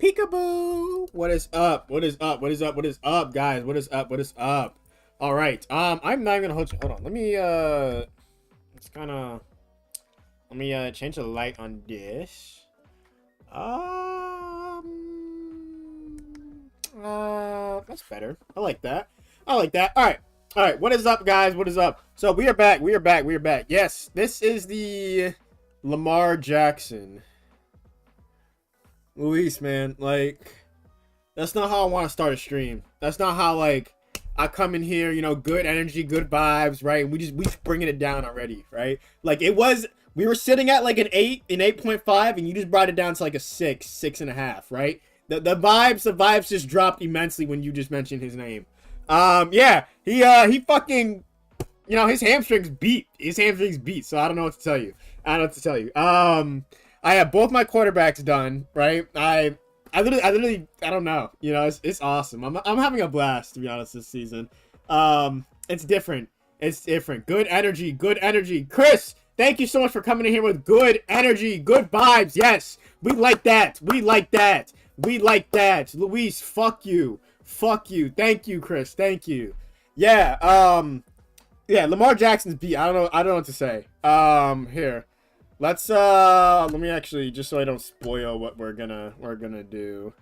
Peekaboo! What is up? What is up? What is up? What is up, guys? What is up? What is up? All right. I'm not even gonna hold you. Hold on. Let me it's kind of. Let me change the light on this. That's better. I like that. I like that. All right. All right. What is up, guys? What is up? So we are back. We are back. We are back. Yes, this is the Lamar Jackson. Luis, man, like, that's not how I want to start a stream. That's not how, like, I come in here, you know, good energy, good vibes, right? We just bringing it down already, right? Like, we were sitting at like an 8.5, and you just brought it down to like a 6.5, right? The vibes just dropped immensely when you just mentioned his name. Yeah, he fucking, you know, his hamstrings beat. So I don't know what to tell you. I have both my quarterbacks done, right? I literally, I don't know. You know, it's awesome. I'm having a blast, to be honest, this season. It's different. It's different. Good energy. Chris, thank you so much for coming in here with good energy, good vibes. Yes, we like that. Luis, fuck you. Thank you, Chris. Thank you. Yeah. Yeah. Lamar Jackson's beat. I don't know what to say. Here. Let me actually, just so I don't spoil what we're gonna do.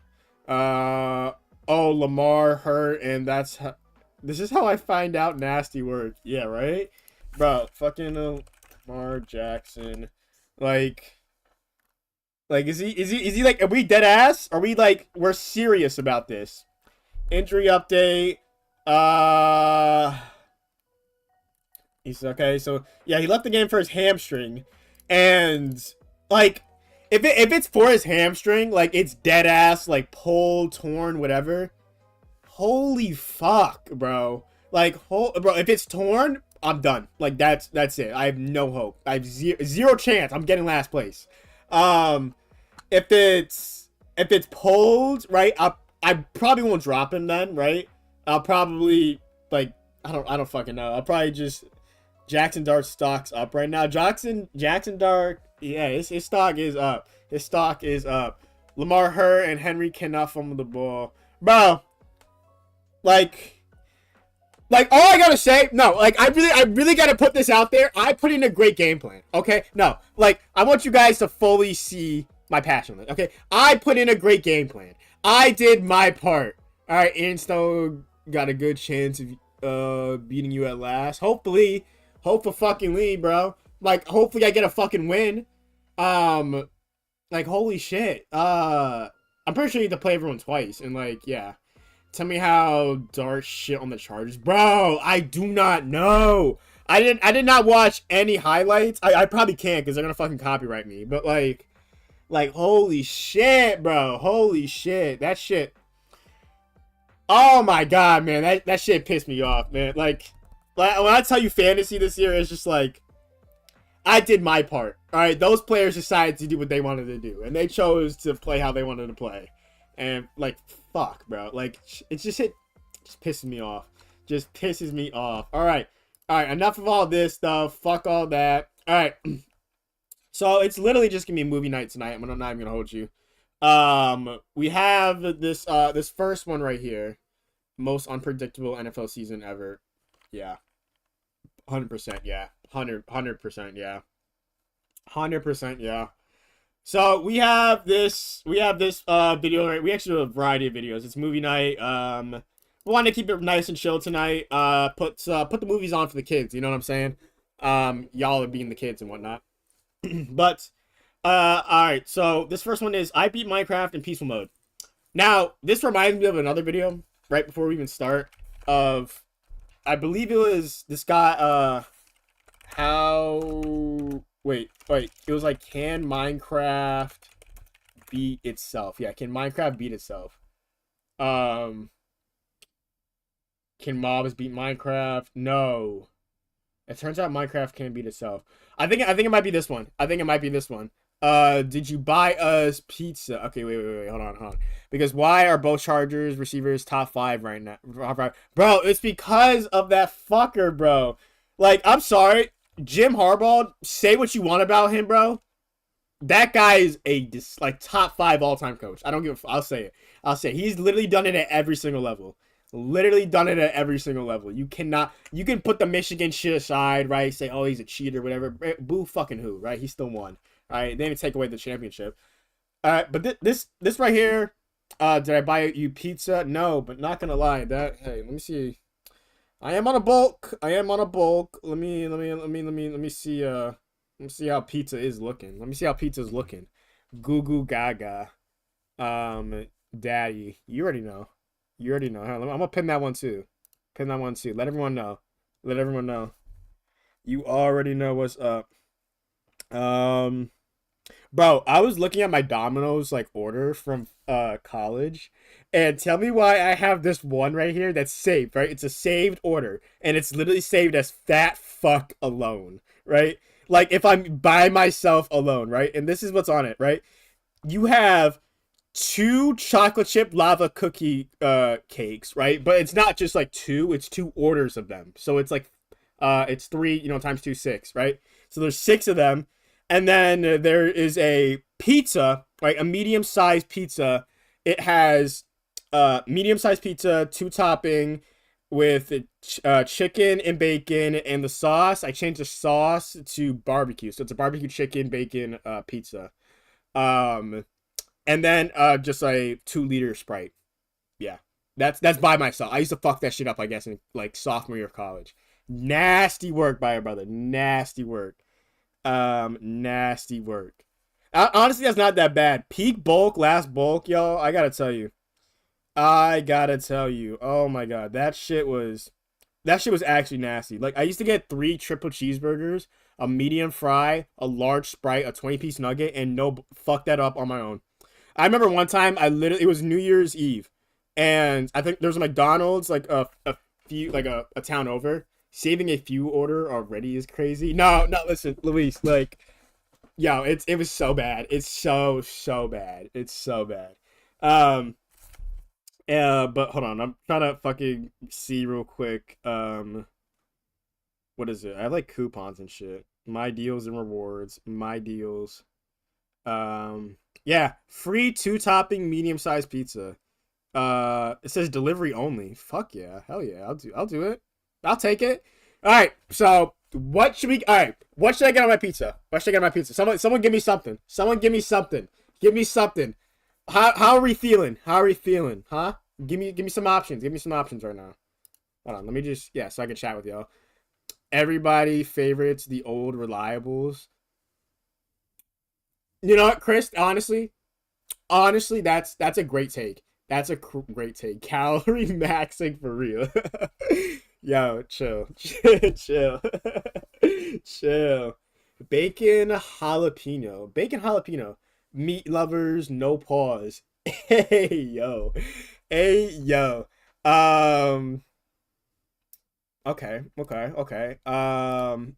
Oh, Lamar hurt, and this is how I find out nasty work. Yeah, right? Bro, fucking Lamar Jackson. Like, is he like, are we dead ass? Are we like, we're serious about this? Injury update. He's okay, so yeah, he left the game for his hamstring. And, like, if it's for his hamstring, like it's dead ass, like pulled, torn, whatever. Holy fuck, bro. Like, bro, if it's torn, I'm done. Like that's it. I have no hope. I have zero chance. I'm getting last place. Um, if it's pulled, right? I probably won't drop him then, right? I'll probably like I don't fucking know. I'll probably just Jackson Dart's stock's up right now. Jackson Dart, yeah, his stock is up. His stock is up. Lamar Hurt and Henry cannot fumble the ball, bro. Like all I gotta say, no, like I really gotta put this out there. I put in a great game plan. Okay, no, like I want you guys to fully see my passion. Okay, I put in a great game plan. I did my part. All right, Ian Snow got a good chance of beating you at last. Hopefully, hope for fucking Lee, bro. Like hopefully I get a fucking win. Like holy shit. I'm pretty sure you have to play everyone twice, and like yeah. Tell me how Dart shit on the Chargers, bro. I do not know. I did not watch any highlights. I probably can't because they're gonna fucking copyright me. But like holy shit, bro. Holy shit. That shit. Oh my god, man. That shit pissed me off, man. Like when I tell you fantasy this year, it's just like I did my part. All right, those players decided to do what they wanted to do, and they chose to play how they wanted to play. And like fuck, bro. Like it's just pisses me off. Just pisses me off. All right, enough of all this stuff. Fuck all that. All right. So it's literally just gonna be movie night tonight. I'm not even gonna hold you. We have this this first one right here. Most unpredictable NFL season ever. Yeah. 100%. Yeah. 100%. Yeah. 100%. Yeah. So we have this video, right? We actually have a variety of videos. It's movie night. We want to keep it nice and chill tonight. Put the movies on for the kids, you know what I'm saying? Y'all are being the kids and whatnot. But alright, so this first one is I beat Minecraft in peaceful mode. Now, this reminds me of another video right before we even start of I believe it was this guy Wait. It was like, can Minecraft beat itself? Yeah, can Minecraft beat itself? Can mobs beat Minecraft? No. It turns out Minecraft can't beat itself. I think it might be this one. Did you buy us pizza? Okay, wait. Hold on. Because why are both Chargers receivers top 5 right now? Bro, it's because of that fucker, bro. Like, I'm sorry. Jim Harbaugh, say what you want about him, bro. That guy is a top 5 all-time coach. I don't give a I'll say it. He's literally done it at every single level. You can put the Michigan shit aside, right? Say, oh, he's a cheater, whatever. Boo fucking who, right? He still won. All right, they didn't take away the championship. But this right here, did I buy you pizza? No, but not gonna lie, hey, let me see. I am on a bulk. Let me see. Let me see how pizza is looking. Goo goo gaga. Daddy, you already know. I'm gonna pin that one too. Let everyone know. You already know what's up. Bro, I was looking at my Domino's like order from college, and tell me why I have this one right here that's saved, right? It's a saved order, and it's literally saved as fat fuck alone, right? Like if I'm by myself alone, right? And this is what's on it, right? You have 2 chocolate chip lava cookie cakes, right? But it's not just like 2, it's 2 orders of them. So it's like it's 3, times 2, 6, right? So there's 6 of them. And then there is a pizza, right? A medium-sized pizza. It has medium-sized pizza, 2 topping with chicken and bacon, and the sauce. I changed the sauce to barbecue, so it's a barbecue chicken bacon pizza. And then just a 2-liter Sprite. Yeah, that's by myself. I used to fuck that shit up, I guess, in like sophomore year of college. Nasty work by a brother. Nasty work. Nasty work. Honestly, that's not that bad. Peak bulk, last bulk, y'all. I gotta tell you. Oh my god, that shit was actually nasty. Like I used to get 3 triple cheeseburgers a medium fry, a large Sprite, a 20-piece nugget, and no fuck that up on my own. I remember one time it was New Year's Eve, and I think there was a McDonald's like a few like a town over. Saving a few order already is crazy. No, listen, Luis, like, yo, it was so bad. It's so bad. It's so bad. But hold on, I'm trying to fucking see real quick. What is it? I have like coupons and shit. My deals and rewards. My deals. Yeah, free 2-topping medium-sized pizza. It says delivery only. Fuck yeah, hell yeah, I'll do it. I'll take it. All right, so what should we? All right, what should I get on my pizza? What should I get on my pizza? Someone give me something. Someone give me something. Give me something. How are we feeling? How are we feeling? Huh? Give me some options. Give me some options right now. Hold on, let me just so I can chat with y'all. Everybody favorites the old reliables. You know what, Chris? Honestly, that's a great take. That's a great take. Calorie maxing for real. Yo, chill. Chill. Chill. Bacon jalapeno. Bacon jalapeno. Meat lovers, no pause. Hey, yo. Hey, yo. Okay. I'm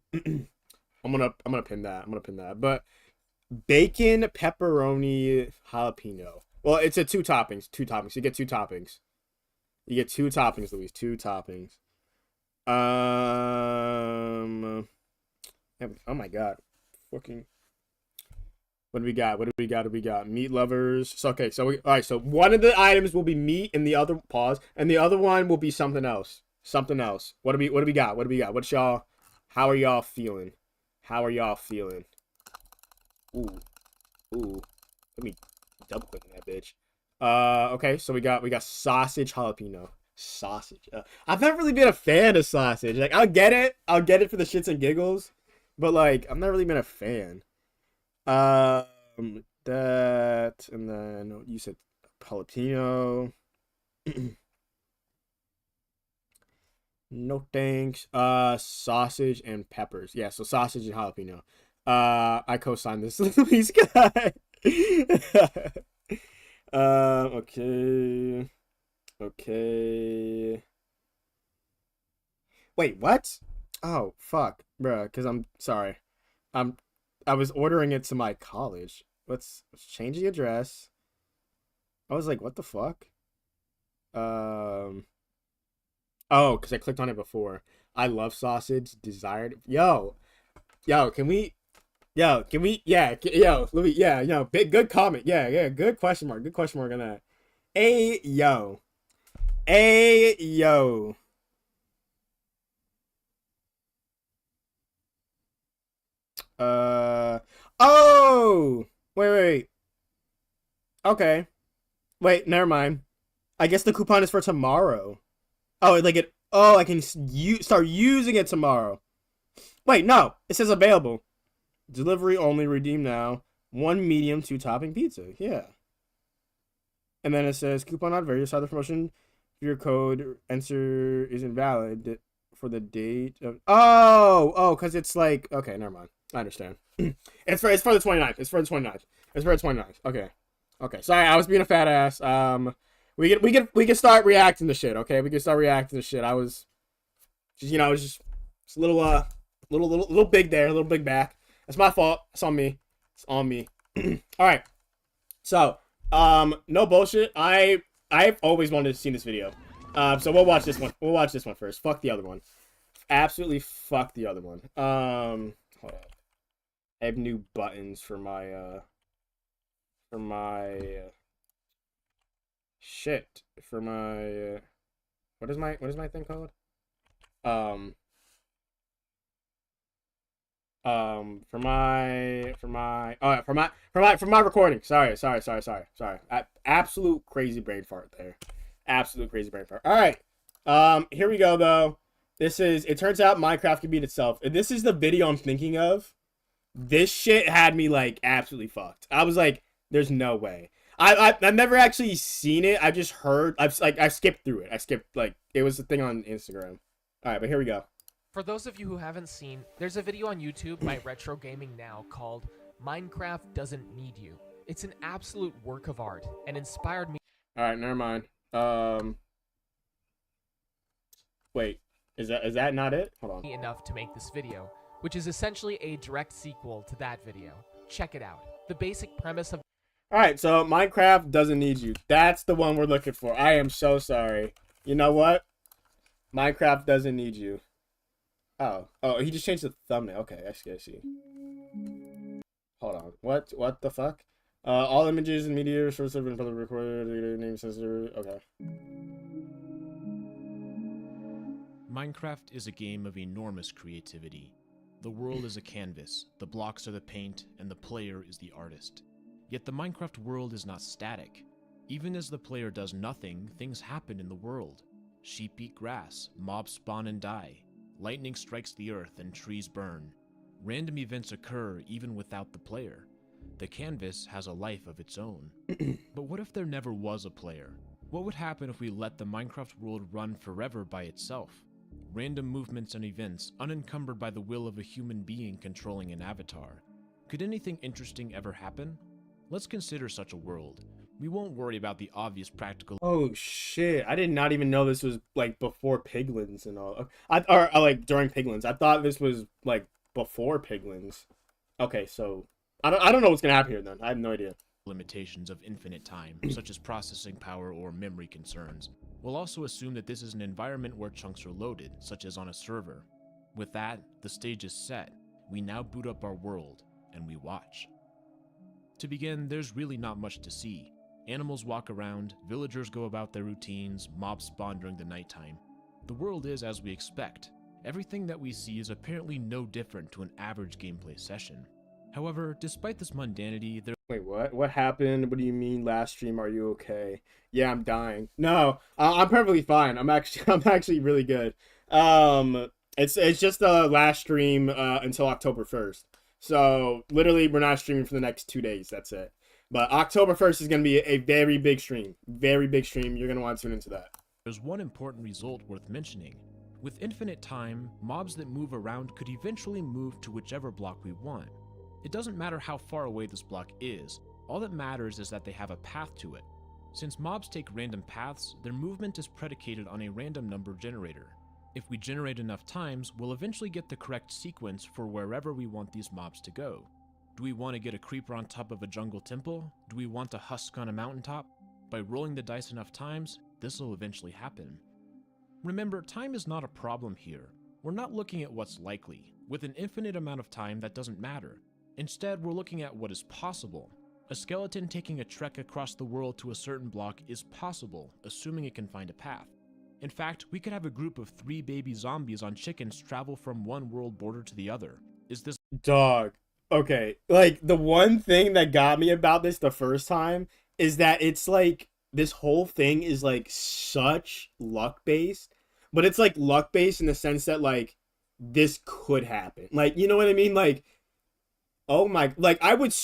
gonna pin that. But bacon, pepperoni, jalapeno. Well, it's a 2 toppings. 2 toppings. You get 2 toppings. You get 2 toppings, Luis. 2 toppings. Oh my god. Fucking. What do we got? Meat lovers. So okay, so all right, so one of the items will be meat and the other and the other one will be something else. Something else. What do we got? What's y'all? How are y'all feeling? Ooh. Let me double click that bitch. Okay, so we got sausage jalapeno. Sausage. I've never really been a fan of sausage. Like, I'll get it for the shits and giggles, but like, I've never really been a fan. That, and then you said jalapeno. No thanks. Sausage and peppers. Yeah, so sausage and jalapeno. I co-signed this Luis guy. Okay. Wait, what? Oh, fuck, bruh, because I'm sorry. I was ordering it to my college. Let's change the address. I was like, what the fuck? Oh, because I clicked on it before. I love sausage. Desired. Yo, can we? Yeah, Louis, big good comment. Yeah, good question mark on that. Hey, yo. Oh, wait. Okay. Wait, never mind. I guess the coupon is for tomorrow. Oh, I can start using it tomorrow. Wait, no. It says available. Delivery only, redeem now. 1 medium, 2 topping pizza. Yeah. And then it says coupon not various other promotion. If your code enter is invalid for the date of because it's like, okay, never mind. I understand. It's for the 29th. It's for the 29th. Okay. Sorry, I was being a fat ass. We can start reacting to shit, okay? I was just, just a little big there, a little big back. That's my fault. It's on me. All right. So, no bullshit. I've always wanted to see this video. So we'll watch this one first. Fuck the other one. Absolutely fuck the other one. Hold on. I have new buttons for my shit. For my what is my thing called? For my recording. Sorry. Absolute crazy brain fart there. All right. Here we go though. It turns out Minecraft can beat itself. And this is the video I'm thinking of. This shit had me like absolutely fucked. I was like, there's no way. I've never actually seen it. I just heard. I skipped through it. It was a thing on Instagram. All right, but here we go. For those of you who haven't seen, there's a video on YouTube by Retro Gaming Now called Minecraft Doesn't Need You. It's an absolute work of art and inspired me. Alright, never mind. Wait. Is that not it? Hold on. Enough to make this video, which is essentially a direct sequel to that video. Check it out. The basic premise of Alright, so Minecraft Doesn't Need You. That's the one we're looking for. I am so sorry. You know what? Minecraft Doesn't Need You. Oh, he just changed the thumbnail. Okay, I see. Hold on. What the fuck? All images and media sources have been publicly recorded. Name sensitive. Okay. Minecraft is a game of enormous creativity. The world is a canvas, the blocks are the paint, and the player is the artist. Yet the Minecraft world is not static. Even as the player does nothing, things happen in the world. Sheep eat grass, mobs spawn and die. Lightning strikes the earth and trees burn. Random events occur even without the player. The canvas has a life of its own. But what if there never was a player? What would happen if we let the Minecraft world run forever by itself? Random movements and events, unencumbered by the will of a human being controlling an avatar. Could anything interesting ever happen? Let's consider such a world. We won't worry about the obvious practical. Oh shit! I did not even know this was like before Piglins and all. Or like during Piglins. I thought this was like before Piglins. Okay, so I don't know what's gonna happen here then. I have no idea. Limitations of infinite time, such as processing power or memory concerns. We'll also assume that this is an environment where chunks are loaded, such as on a server. With that, the stage is set. We now boot up our world, and we watch. To begin, there's really not much to see. Animals walk around, villagers go about their routines, mobs spawn during the nighttime. The world is as we expect. Everything that we see is apparently no different to an average gameplay session. However, despite this mundanity, there— Wait, what? What happened? What do you mean last stream? Are you okay? Yeah, I'm dying. No, I'm perfectly fine. I'm actually really good. It's just the last stream until October 1st. So literally, we're not streaming for the next 2 days. That's it. But October 1st is going to be a very big stream. Very big stream. You're going to want to tune into that. There's one important result worth mentioning. With infinite time, mobs that move around could eventually move to whichever block we want. It doesn't matter how far away this block is, all that matters is that they have a path to it. Since mobs take random paths, their movement is predicated on a random number generator. If we generate enough times, we'll eventually get the correct sequence for wherever we want these mobs to go. Do we want to get a creeper on top of a jungle temple? Do we want a husk on a mountaintop? By rolling the dice enough times, this will eventually happen. Remember, time is not a problem here. We're not looking at what's likely. With an infinite amount of time, that doesn't matter. Instead, we're looking at what is possible. A skeleton taking a trek across the world to a certain block is possible, assuming it can find a path. In fact, we could have a group of 3 baby zombies on chickens travel from one world border to the other. Is this— Dog. Okay, like, the one thing that got me about this the first time is that it's like, this whole thing is like such luck-based, but it's like luck-based in the sense that like, this could happen. Like, you know what I mean? Like, oh my, like, I would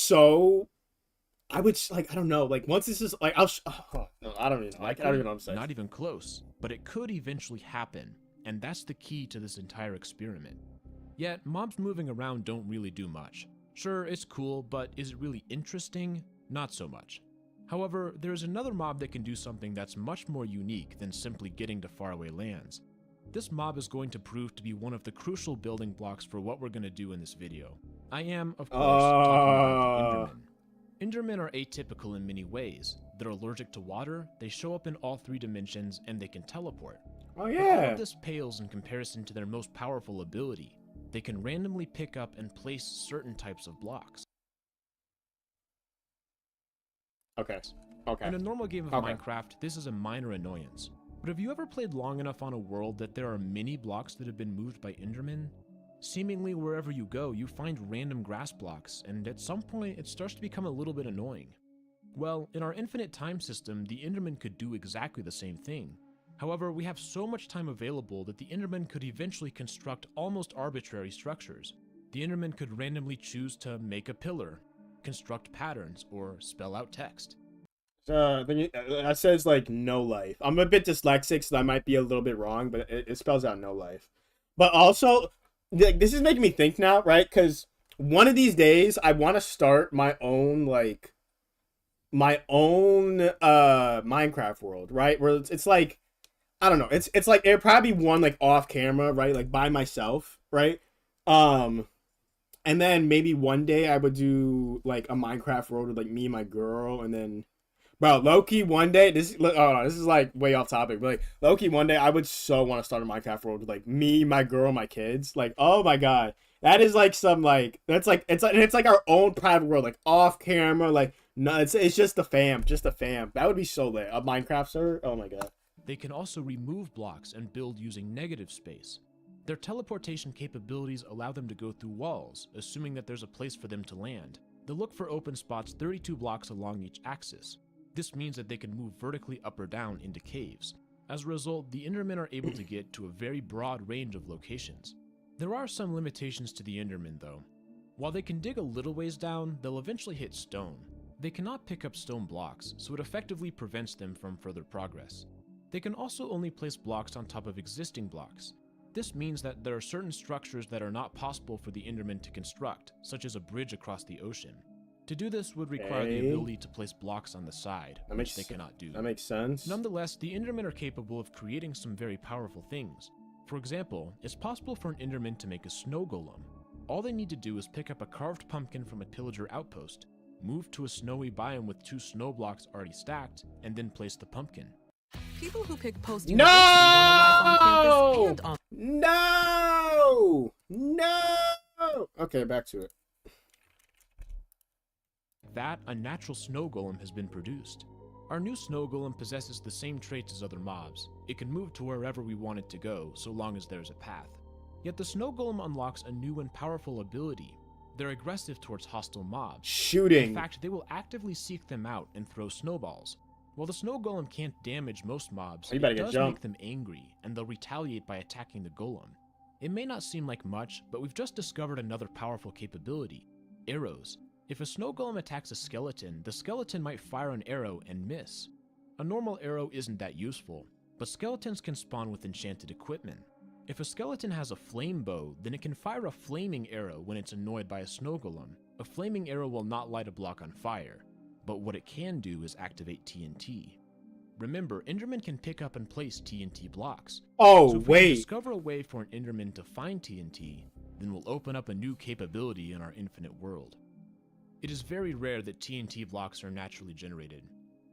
like, I don't know, like, once this is, like, no, I don't even know, I don't even know what I'm saying. Not even close, but it could eventually happen, and that's the key to this entire experiment. Yet, mobs moving around don't really do much. Sure, it's cool, but is it really interesting? Not so much. However, there is another mob that can do something that's much more unique than simply getting to faraway lands. This mob is going to prove to be one of the crucial building blocks for what we're going to do in this video. I am, of course, talking about the Endermen. Endermen are atypical in many ways. They're allergic to water, they show up in all 3 dimensions, and they can teleport. Oh yeah! But all of this pales in comparison to their most powerful ability. They can randomly pick up and place certain types of blocks. Okay. In a normal game of Minecraft, this is a minor annoyance. But have you ever played long enough on a world that there are many blocks that have been moved by Endermen? Seemingly wherever you go, you find random grass blocks, and at some point it starts to become a little bit annoying. Well, in our infinite time system, the Enderman could do exactly the same thing. However, we have so much time available that the Enderman could eventually construct almost arbitrary structures. The Enderman could randomly choose to make a pillar, construct patterns, or spell out text. That says like no life. I'm a bit dyslexic, so that might be a little bit wrong, but it spells out no life. But also, like, this is making me think now, right? Because one of these days, I want to start my own Minecraft world, right? Where it's like, I don't know. It's like it'd probably be one like off camera, right? Like by myself, right? Um, and then maybe one day I would do like a Minecraft world with like me and my girl, and then bro, Loki one day. This is like way off topic, but like Loki one day, I would so want to start a Minecraft world with like me, my girl, my kids. Like, oh my god, that is like some like that's like it's like our own private world, like off camera. Like, no, it's just the fam, just the fam. That would be so lit. A Minecraft server. Oh my god. They can also remove blocks and build using negative space. Their teleportation capabilities allow them to go through walls, assuming that there's a place for them to land. They'll look for open spots 32 blocks along each axis. This means that they can move vertically up or down into caves. As a result, the Endermen are able to get to a very broad range of locations. There are some limitations to the Endermen though. While they can dig a little ways down, they'll eventually hit stone. They cannot pick up stone blocks, so it effectively prevents them from further progress. They can also only place blocks on top of existing blocks. This means that there are certain structures that are not possible for the Endermen to construct, such as a bridge across the ocean. To do this would require the ability to place blocks on the side, which they cannot do. That makes sense. Nonetheless, the Endermen are capable of creating some very powerful things. For example, it's possible for an Enderman to make a snow golem. All they need to do is pick up a carved pumpkin from a pillager outpost, move to a snowy biome with 2 snow blocks already stacked, and then place the pumpkin. People who pick post No! No! No! Okay, back to it. That, a natural snow golem has been produced. Our new snow golem possesses the same traits as other mobs. It can move to wherever we want it to go, so long as there's a path. Yet the snow golem unlocks a new and powerful ability. They're aggressive towards hostile mobs. Shooting. In fact, they will actively seek them out and throw snowballs. While the snow golem can't damage most mobs, it does make them angry, and they'll retaliate by attacking the golem. It may not seem like much, but we've just discovered another powerful capability: arrows. If a snow golem attacks a skeleton, the skeleton might fire an arrow and miss. A normal arrow isn't that useful, but skeletons can spawn with enchanted equipment. If a skeleton has a flame bow, then it can fire a flaming arrow when it's annoyed by a snow golem. A flaming arrow will not light a block on fire, but what it can do is activate TNT. Remember, Endermen can pick up and place TNT blocks. Oh, so if we can discover a way for an Enderman to find TNT, then we'll open up a new capability in our infinite world. It is very rare that TNT blocks are naturally generated.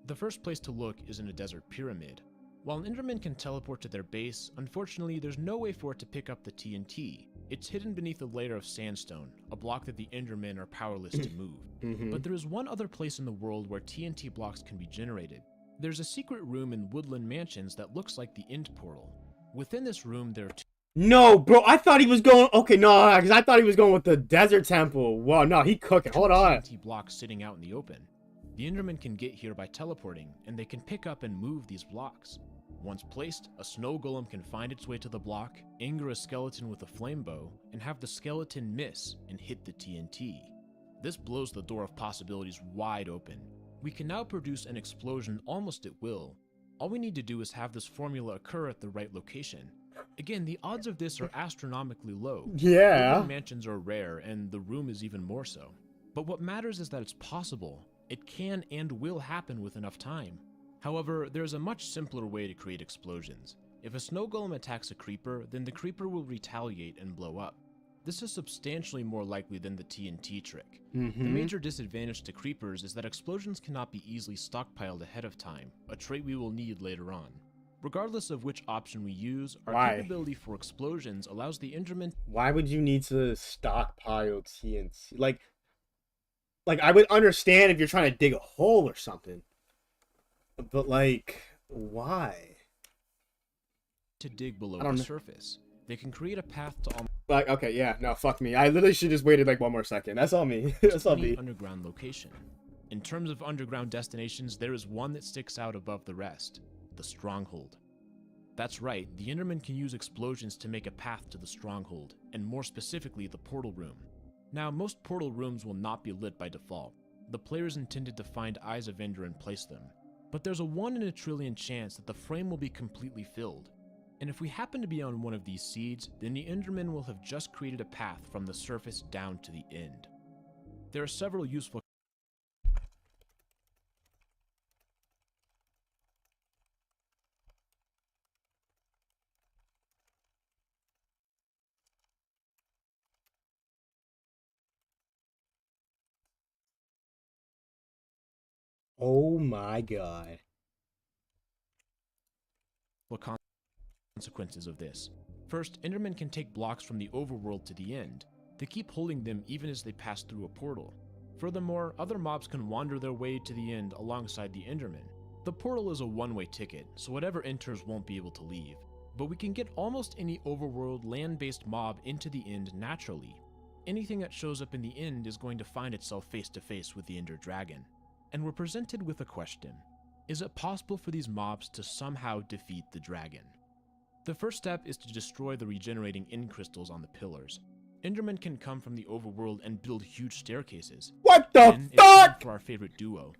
The first place to look is in a desert pyramid. While an Enderman can teleport to their base, unfortunately there's no way for it to pick up the TNT. It's hidden beneath a layer of sandstone, a block that the Endermen are powerless to move. But there is one other place in the world where TNT blocks can be generated. There's a secret room in Woodland Mansions that looks like the End Portal. Within this room there are No, bro, I thought he was going... Okay, no, because I thought he was going with the Desert Temple. Whoa, no, he cooking. Hold on. TNT blocks sitting out in the open. The Endermen can get here by teleporting, and they can pick up and move these blocks. Once placed, a snow golem can find its way to the block, anger a skeleton with a flame bow, and have the skeleton miss and hit the TNT. This blows the door of possibilities wide open. We can now produce an explosion almost at will. All we need to do is have this formula occur at the right location. Again, the odds of this are astronomically low. Yeah. Urban mansions are rare, and the room is even more so. But what matters is that it's possible. It can and will happen with enough time. However, there's a much simpler way to create explosions. If a snow golem attacks a creeper, then the creeper will retaliate and blow up. This is substantially more likely than the TNT trick. The major disadvantage to creepers is that explosions cannot be easily stockpiled ahead of time, a trait we will need later on. Regardless of which option we use, our capability for explosions allows the Enderman... Why would you need to stockpile TNT? Like I would understand if you're trying to dig a hole or something. But, like, why? To dig below the surface. They can create a path to all... Like, okay, yeah, no, fuck me. I literally should just waited, like, one more second. That's all me. That's all me. Underground location. In terms of underground destinations, there is one that sticks out above the rest. The Stronghold. That's right, the Enderman can use explosions to make a path to the Stronghold, and more specifically, the Portal Room. Now, most portal rooms will not be lit by default. The player is intended to find Eyes of Ender and place them. But there's a 1 in a trillion chance that the frame will be completely filled. And if we happen to be on one of these seeds, then the Enderman will have just created a path from the surface down to the end. There are several useful Oh my god. consequences of this. First, Endermen can take blocks from the overworld to the end. They keep holding them even as they pass through a portal. Furthermore, other mobs can wander their way to the end alongside the Enderman. The portal is a one-way ticket, so whatever enters won't be able to leave. But we can get almost any overworld land-based mob into the end naturally. Anything that shows up in the end is going to find itself face to face with the Ender Dragon. And we're presented with a question. Is it possible for these mobs to somehow defeat the dragon? The first step is to destroy the regenerating end crystals on the pillars. Endermen can come from the overworld and build huge staircases. What the Then it's time fuck? for our favorite duo.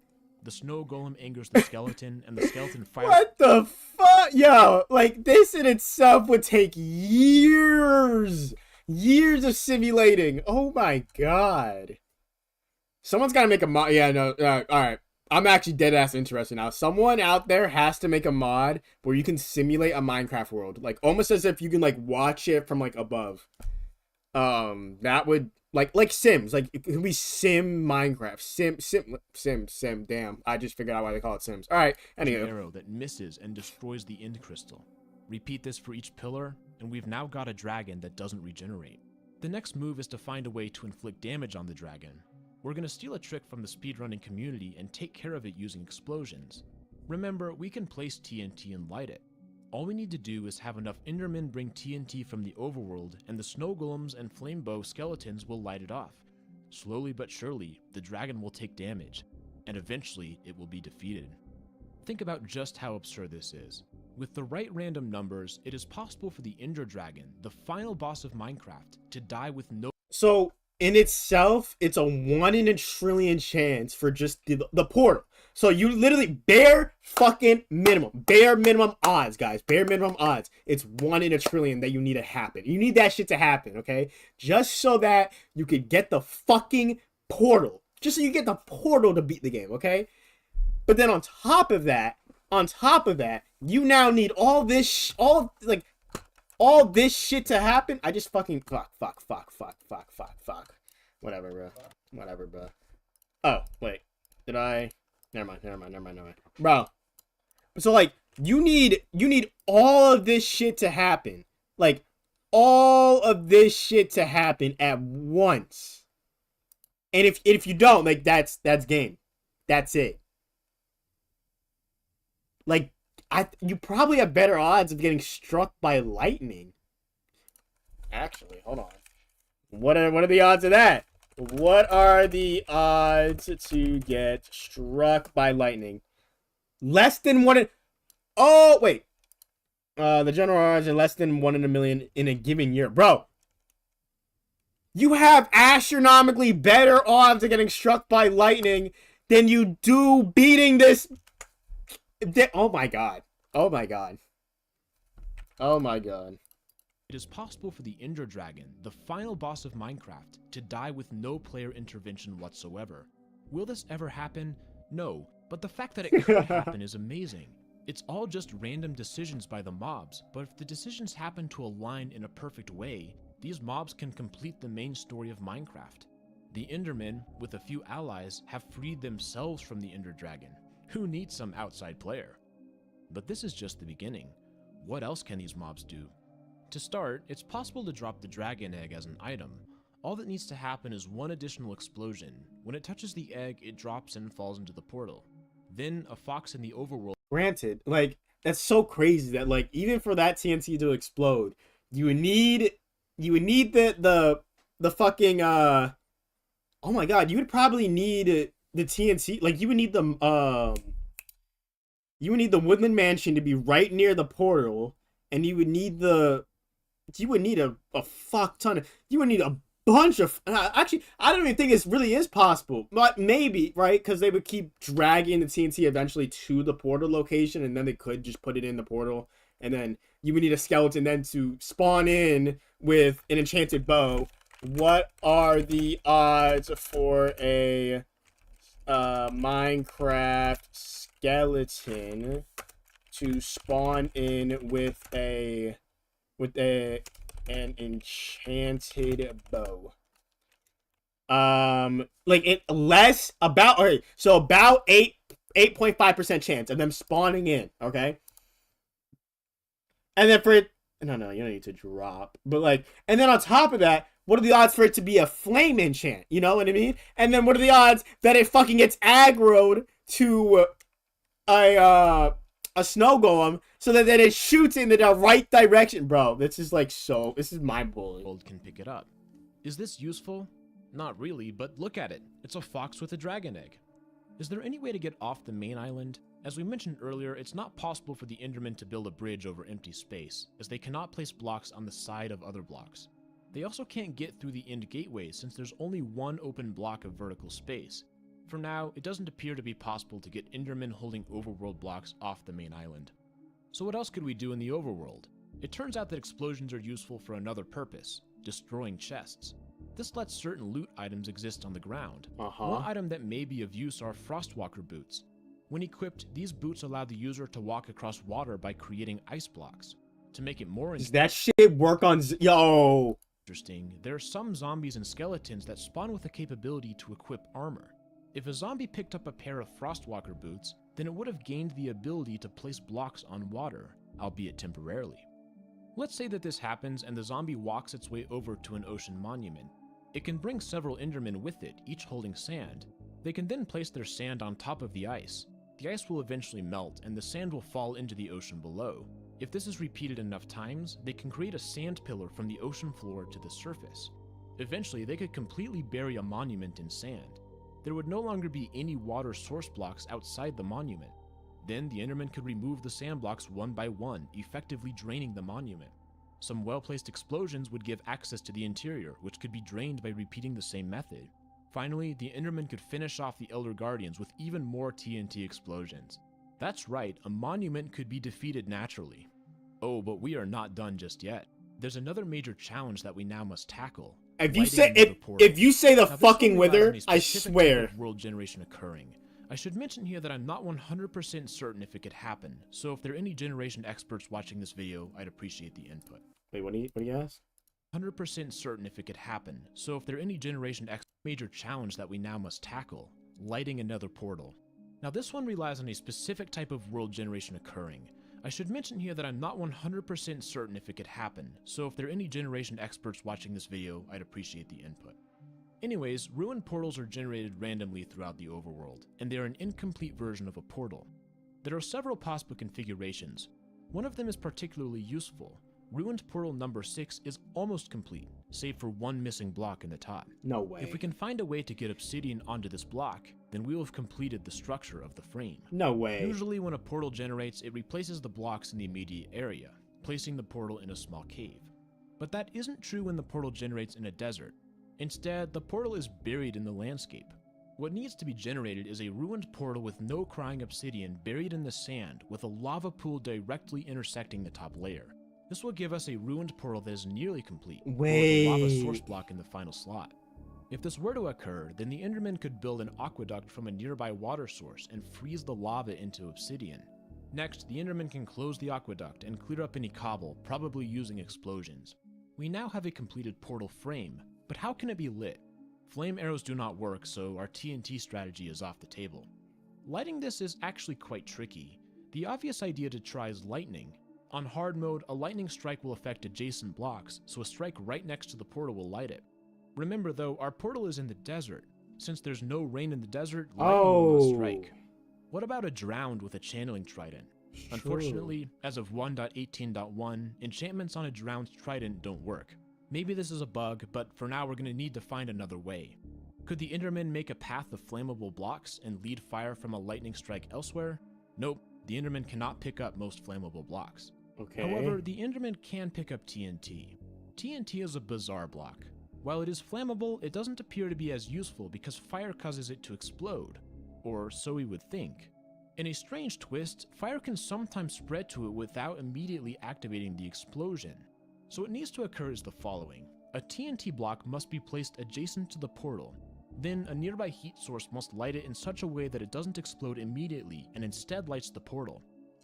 The snow golem angers the skeleton, and the skeleton fires. What the fuck? Yo, like, this in itself would take years. Years of simulating. Oh my god. Someone's gotta make a mod. Yeah, no, alright. I'm actually dead ass interested now. Someone out there has to make a mod where you can simulate a Minecraft world. Like, almost as if you can, like, watch it from, like, above. That would, like Sims. Like, it could be Sim Minecraft. Sim. Damn. I just figured out why they call it Sims. Alright, anyway. Arrow that misses and destroys the end crystal. Repeat this for each pillar, and we've now got a dragon that doesn't regenerate. The next move is to find a way to inflict damage on the dragon. We're going to steal a trick from the speedrunning community and take care of it using explosions. Remember, we can place TNT and light it. All we need to do is have enough Endermen bring TNT from the overworld, and the snow golems and flamebow skeletons will light it off. Slowly but surely, the dragon will take damage, and eventually it will be defeated. Think about just how absurd this is. With the right random numbers, it is possible for the Ender Dragon, the final boss of Minecraft, to die with no... So, in itself, it's a 1 in a trillion chance for just the portal. So you literally bare minimum odds, guys. Bare minimum odds. It's 1 in a trillion that you need to happen. You need that shit to happen, okay? Just so that you could get the fucking portal. Just so you get the portal to beat the game, okay? But then on top of that, you now need all this shit to happen. I just fucking fuck. Whatever, bro. Oh, wait. Did I? Never mind. Bro. So, like, you need all of this shit to happen. Like, all of this shit to happen at once. And if you don't, like, that's game. That's it. Like, you probably have better odds of getting struck by lightning. Actually, hold on. What are the odds of that? What are the odds to get struck by lightning? Less than 1 in... Oh, wait. The general odds are less than 1 in a million in a given year. Bro. You have astronomically better odds of getting struck by lightning than you do beating this... Oh my god. It is possible for the Ender Dragon, the final boss of Minecraft, to die with no player intervention whatsoever. Will this ever happen? No, but the fact that it could happen is amazing. It's all just random decisions by the mobs, but if the decisions happen to align in a perfect way, these mobs can complete the main story of Minecraft. The Endermen, with a few allies, have freed themselves from the Ender Dragon. Who needs some outside player? But this is just the beginning. What else can these mobs do? To start, it's possible to drop the dragon egg as an item. All that needs to happen is one additional explosion. When it touches the egg, it drops and falls into the portal. Then, a fox in the overworld... Granted, like, that's so crazy that, like, even for that TNT to explode, you would need the fucking, oh my god, you would probably need the TNT, like, you would need the Woodland Mansion to be right near the portal, and you would need a fuck ton of, you would need a bunch of, actually, I don't even think this really is possible, but maybe, right, because they would keep dragging the TNT eventually to the portal location, and then they could just put it in the portal, and then you would need a skeleton then to spawn in with an enchanted bow. What are the odds for a Minecraft skeleton to spawn in with an enchanted bow? Like it less about, okay, so about 8.5% chance of them spawning in, okay? And then for it, no, you don't need to drop, but like, and then on top of that, what are the odds for it to be a flame enchant? You know what I mean? And then what are the odds that it fucking gets aggroed to a snow golem so that then it shoots in the right direction, bro? This is like this is mind-blowing. World can pick it up. Is this useful? Not really, but look at it. It's a fox with a dragon egg. Is there any way to get off the main island? As we mentioned earlier, it's not possible for the Endermen to build a bridge over empty space, as they cannot place blocks on the side of other blocks. They also can't get through the end gateway since there's only one open block of vertical space. For now, it doesn't appear to be possible to get Endermen holding overworld blocks off the main island. So what else could we do in the overworld? It turns out that explosions are useful for another purpose, destroying chests. This lets certain loot items exist on the ground. One item that may be of use are Frostwalker boots. When equipped, these boots allow the user to walk across water by creating ice blocks. To make it more Does that shit work on interesting, there are some zombies and skeletons that spawn with the capability to equip armor. If a zombie picked up a pair of Frostwalker boots, then it would have gained the ability to place blocks on water, albeit temporarily. Let's say that this happens and the zombie walks its way over to an ocean monument. It can bring several Endermen with it, each holding sand. They can then place their sand on top of the ice. The ice will eventually melt and the sand will fall into the ocean below. If this is repeated enough times, they can create a sand pillar from the ocean floor to the surface. Eventually, they could completely bury a monument in sand. There would no longer be any water source blocks outside the monument. Then the Endermen could remove the sand blocks one by one, effectively draining the monument. Some well-placed explosions would give access to the interior, which could be drained by repeating the same method. Finally, the Endermen could finish off the Elder Guardians with even more TNT explosions. That's right, a monument could be defeated naturally. Oh, but we are not done just yet. There's another major challenge that we now must tackle. If you say the fucking wither, I swear. World generation occurring. I should mention here that I'm not 100% certain if it could happen, so if there are any generation experts watching this video, I'd appreciate the input. Wait, what do you ask? 100% certain if it could happen, so if there are any generation major challenge that we now must tackle, lighting another portal. Now this one relies on a specific type of world generation occurring. I should mention here that I'm not 100% certain if it could happen, so if there are any generation experts watching this video, I'd appreciate the input. Anyways, ruined portals are generated randomly throughout the overworld, and they are an incomplete version of a portal. There are several possible configurations. One of them is particularly useful. Ruined portal number 6 is almost complete, save for one missing block in the top. No way. If we can find a way to get obsidian onto this block, then we will have completed the structure of the frame. No way. Usually when a portal generates, it replaces the blocks in the immediate area, placing the portal in a small cave. But that isn't true when the portal generates in a desert. Instead, the portal is buried in the landscape. What needs to be generated is a ruined portal with no crying obsidian buried in the sand with a lava pool directly intersecting the top layer. This will give us a ruined portal that is nearly complete, with a lava source block in the final slot. If this were to occur, then the Endermen could build an aqueduct from a nearby water source and freeze the lava into obsidian. Next, the Endermen can close the aqueduct and clear up any cobble, probably using explosions. We now have a completed portal frame, but how can it be lit? Flame arrows do not work, so our TNT strategy is off the table. Lighting this is actually quite tricky. The obvious idea to try is lightning. On hard mode, a lightning strike will affect adjacent blocks, so a strike right next to the portal will light it. Remember though, our portal is in the desert. Since there's no rain in the desert, lightning will not strike. What about a drowned with a channeling trident? Unfortunately, as of 1.18.1, enchantments on a drowned trident don't work. Maybe this is a bug, but for now we're going to need to find another way. Could the Endermen make a path of flammable blocks and lead fire from a lightning strike elsewhere? Nope, the Endermen cannot pick up most flammable blocks. Okay. However, the Endermen can pick up TNT. TNT is a bizarre block. While it is flammable, it doesn't appear to be as useful because fire causes it to explode. Or so we would think. In a strange twist, fire can sometimes spread to it without immediately activating the explosion. So what needs to occur is the following. A TNT block must be placed adjacent to the portal. Then a nearby heat source must light it in such a way that it doesn't explode immediately and instead lights the portal.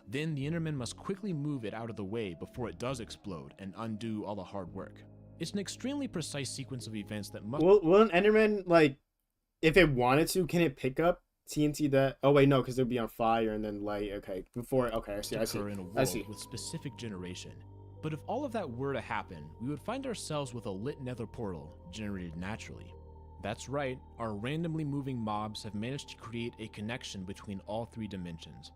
Then the Enderman must quickly move it out of the way before it does explode and undo all the hard work. It's an extremely precise sequence of events that must— Will an Enderman, like, if it wanted to, can it pick up TNT that— oh wait, no, because it'll be on fire and then light. Okay, before— okay, I see. occur in a world with specific generation. But if all of that were to happen, we would find ourselves with a lit nether portal generated naturally. That's right, our randomly moving mobs have managed to create a connection between all 3 dimensions.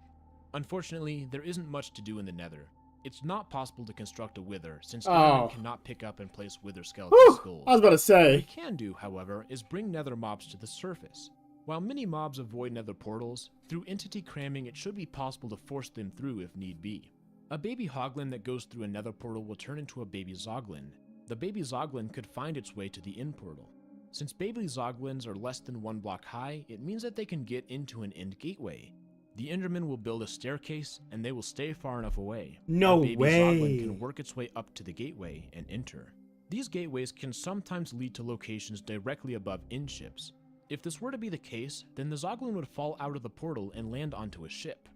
Unfortunately, there isn't much to do in the nether. It's not possible to construct a wither, since Endermen cannot pick up and place wither skeleton skulls. I was about to say. What we can do, however, is bring nether mobs to the surface. While many mobs avoid nether portals, through entity cramming it should be possible to force them through if need be. A baby hoglin that goes through a nether portal will turn into a baby zoglin. The baby zoglin could find its way to the end portal. Since baby zoglins are less than 1 block high, it means that they can get into an end gateway. The Enderman will build a staircase, and they will stay far enough away. No baby way. zoglin can work its way up to the gateway and enter. These gateways can sometimes lead to locations directly above end ships. If this were to be the case, then the zoglin would fall out of the portal and land onto a ship.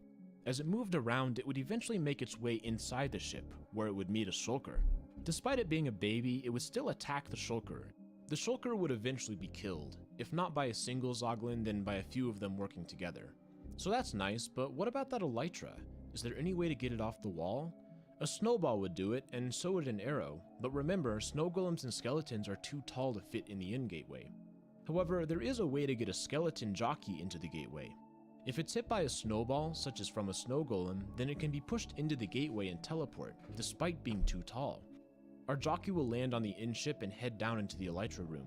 As it moved around, it would eventually make its way inside the ship, where it would meet a shulker. Despite it being a baby, it would still attack the shulker. The shulker would eventually be killed, if not by a single zoglin, then by a few of them working together. So that's nice, but what about that elytra? Is there any way to get it off the wall? A snowball would do it, and so would an arrow, but remember, snow golems and skeletons are too tall to fit in the end gateway. However, there is a way to get a skeleton jockey into the gateway. If it's hit by a snowball, such as from a snow golem, then it can be pushed into the gateway and teleport, despite being too tall. Our jockey will land on the end ship and head down into the elytra room.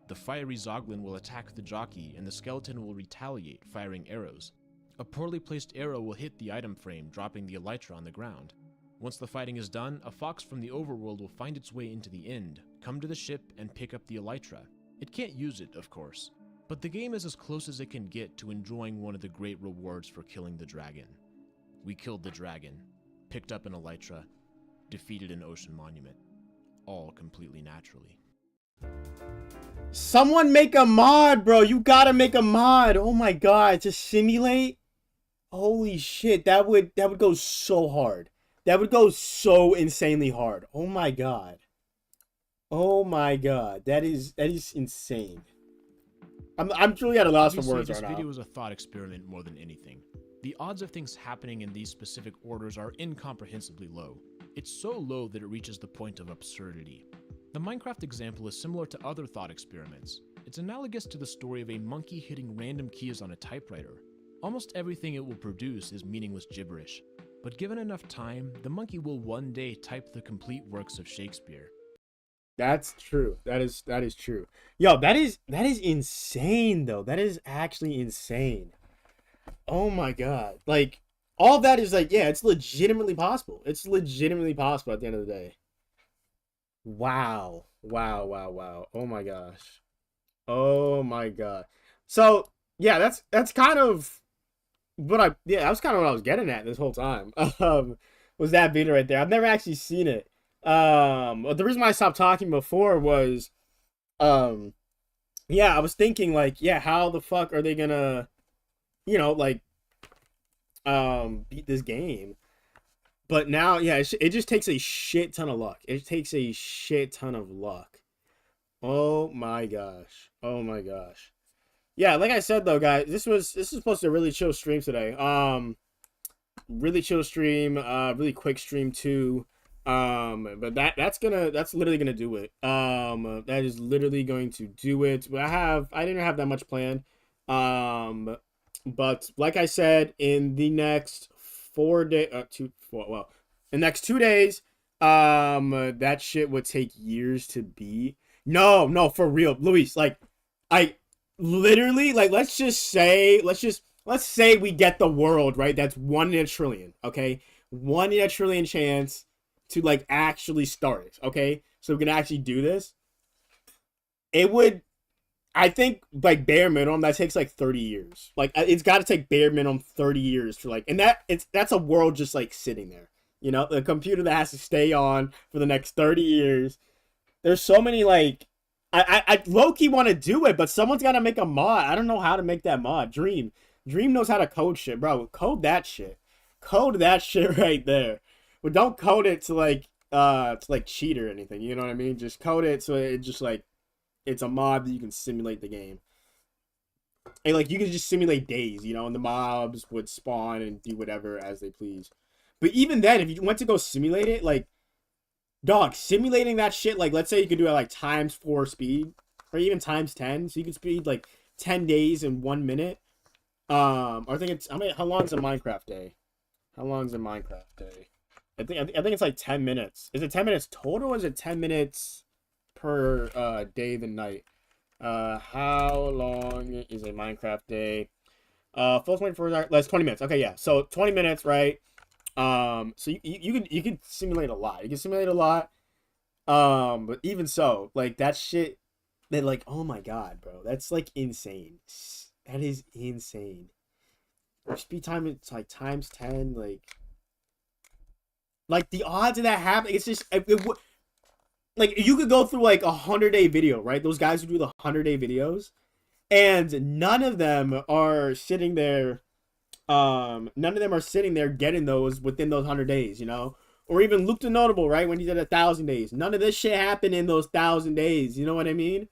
The fiery zoglin will attack the jockey, and the skeleton will retaliate, firing arrows. A poorly placed arrow will hit the item frame, dropping the elytra on the ground. Once the fighting is done, a fox from the overworld will find its way into the end, come to the ship, and pick up the elytra. It can't use it, of course, but the game is as close as it can get to enjoying one of the great rewards for killing the dragon. We killed the dragon, picked up an elytra, defeated an ocean monument, all completely naturally. Someone make a mod, bro. You gotta make a mod. Oh my god, to simulate. Holy shit, that would go so hard. That would go so insanely hard. Oh my god. Oh my god. That is insane. I'm truly at a loss for words right now. This video is a thought experiment more than anything. The odds of things happening in these specific orders are incomprehensibly low. It's so low that it reaches the point of absurdity. The Minecraft example is similar to other thought experiments. It's analogous to the story of a monkey hitting random keys on a typewriter. Almost everything it will produce is meaningless gibberish, but given enough time, the monkey will one day type the complete works of Shakespeare. That's true. That is true. Yo, that is insane though. That is actually insane. Oh my god. Like, all that is like, yeah, it's legitimately possible. It's legitimately possible at the end of the day. Wow. Oh my gosh. Oh my god. So, yeah, that's kind of what that was kind of what I was getting at this whole time. Was that video right there. I've never actually seen it. The reason why I stopped talking before was, yeah, I was thinking like, yeah, how the fuck are they gonna, like, beat this game? But now, yeah, it just takes a shit ton of luck. It takes a shit ton of luck. Oh my gosh. Oh my gosh. Yeah, like I said though, guys, this is supposed to be a really chill stream today. Really chill stream, really quick stream too. But that's literally gonna do it. That is literally going to do it. I didn't have that much planned. But like I said, in the next next 2 days, that shit would take years to beat. No, for real, Luis. Like, I literally, like, let's say we get the world, right? That's 1 in a trillion. Okay, 1 in a trillion chance to like actually start it. Okay, so we can actually do this. It would, I think like bare minimum that takes like 30 years. Like it's got to take bare minimum 30 years for like, and that's a world just like sitting there. You know, the computer that has to stay on for the next 30 years. There's so many like, I low key want to do it, but someone's got to make a mod. I don't know how to make that mod. Dream knows how to code shit, bro. Code that shit. Code that shit right there. But don't code it to like cheat or anything. You know what I mean? Just code it so it just like it's a mod that you can simulate the game. And like you can just simulate days, you know, and the mobs would spawn and do whatever as they please. But even then, if you went to go simulate it, like dog, simulating that shit, like let's say you could do it like ×4 speed, or even ×10, so you could speed like 10 days in 1 minute. I think it's how long is a Minecraft day? How long is a Minecraft day? I think it's like 10 minutes. Is it 10 minutes total, or is it 10 minutes per day the night? How long is a Minecraft day? Full 24 hours, that's 20 minutes. Okay, yeah. So 20 minutes, right? So you can simulate a lot. You can simulate a lot. But even so, like that shit, that like, oh my god, bro, that's like insane. That is insane. Speed time, it's like ×10, like the odds of that happening, it's just like you could go through like 100-day video, right? Those guys who do the 100-day videos, and none of them are sitting there. None of them are sitting there getting those within those 100 days, you know? Or even Luke the Notable, right? When he did 1,000 days. None of this shit happened in those 1,000 days. You know what I mean?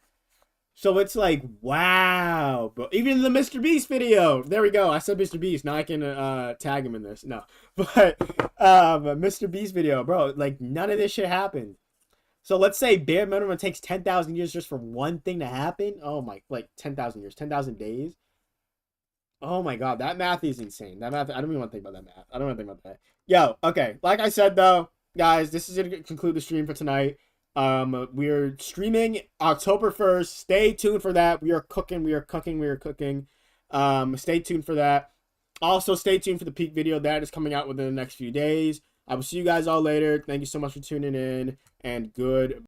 So it's like, wow. But even the Mr. Beast video. There we go. I said Mr. Beast. Now I can tag him in this. No. But Mr. Beast video, bro. Like, none of this shit happened. So let's say bare minimum takes 10,000 years just for one thing to happen. Oh my, like 10,000 years, 10,000 days. Oh my god, that math is insane. That math, I don't even want to think about that math. I don't want to think about that. Yo, okay. Like I said though, guys, this is gonna conclude the stream for tonight. We're streaming October 1st. Stay tuned for that. We are cooking. Stay tuned for that. Also, stay tuned for the peak video that is coming out within the next few days. I will see you guys all later. Thank you so much for tuning in, and good.